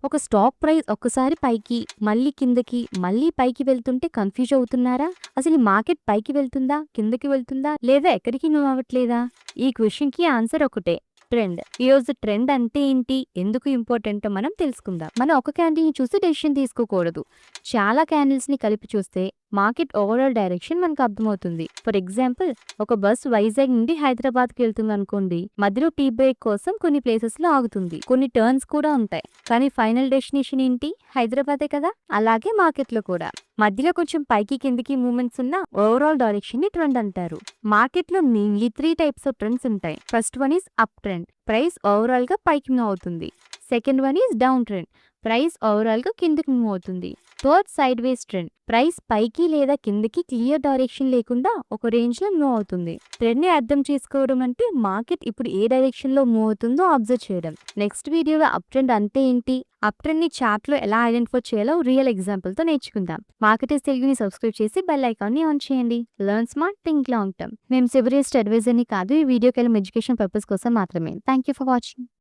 ఒక stock price ఒక్కసారి పైకి, మళ్ళీ కిందకి, మళ్ళీ పైకి వెళ్తుంటే కన్‌ఫ్యూజ్ అవుతున్నారా? అసలు ఈ మార్కెట్ పైకి వెళ్తుందా? కిందకి వెళ్తుందా? లేదా ఎక్కడికి మూవ్ అవ్వట్లేదా? ఈ క్వెషన్‌కి ఆన్సర్ ఒకటే. ట్రెండ్. ఈరోజు ట్రెండ్ అంటే ఏంటి? ఎందుకు ఇంపార్టెంటో మనం తెలుసుకుందాం. మనం ఒక క్యాండిల్‌ని చూసి డెసిషన్ తీసుకోకూడదు. చాలా క్యాండిల్స్‌ని కలిపి చూస్తే మార్కెట్ ఓవరాల్ డైరెక్షన్ మనకు అర్థమవుతుంది. ఫర్ ఎగ్జాంపుల్, ఒక బస్ వైజాగ్ నుండి హైదరాబాద్‌కి వెళ్తుందనుకోండి. మధ్యలో టీ బ్రేక్ కోసం కొన్ని ప్లేసెస్‌లో ఆగుతుంది. కొన్ని టర్న్స్ కూడా ఉంటాయి. కానీ ఫైనల్ డెస్టినేషన్ ఏంటి? హైదరాబాదే కదా! అలాగే మార్కెట్‌లో కూడా. మధ్యలో కొంచెం పైకి కిందకి మూవ్‌మెంట్స్ ఉన్న ఓవరాల్ డైరెక్షన్‌ని ట్రెండ్ అంటారు. మార్కెట్‌లో మెయిన్‌లీ 3 టైప్స్ ఆఫ్ ట్రెండ్స్ ఉంటాయి. First one is up trend. Price ఓవరాల్‌గా పైకి మూవ్ అవుతుంది. Second one is down trend. Price ఓవరాల్‌గా కిందకి మూవ్ అవుతుంది. థర్డ్ సైడ్ వేస్ ట్రెండ్. ప్రైస్ పైకి లేదా కిందకి క్లియర్ డైరెక్షన్ లేకుండా ఒక రేంజ్‌లో మూవ్ అవుతుంది. ట్రెండ్‌ని అర్థం చేసుకోవడం అంటే మార్కెట్ ఇప్పుడు ఏ డైరెక్షన్‌లో మూవ్ అవుతుందో అబ్జర్వ్ చేయడం. నెక్స్ట్ వీడియోలో అప్ ట్రెండ్ అంటే ఏంటి? అప్ ట్రెండ్‌ని చార్ట్‌లో ఎలా ఐడెంటిఫై చేయాలో రియల్ ఎగ్జాంపుల్‌తో నేర్చుకుందాం. మార్కెటర్స్ తెలుగుని సబ్స్క్రైబ్ చేసి బెల్ ఐకాన్‌ని ఆన్ చేయండి. Learn smart, think long term. మేము సివిరియస్ట్ అడ్వైజర్‌ని కాదు. ఈ వీడియో కేవలం ఎడ్యుకేషన్ పర్పస్ కోసం మాత్రమే. Thank you for watching.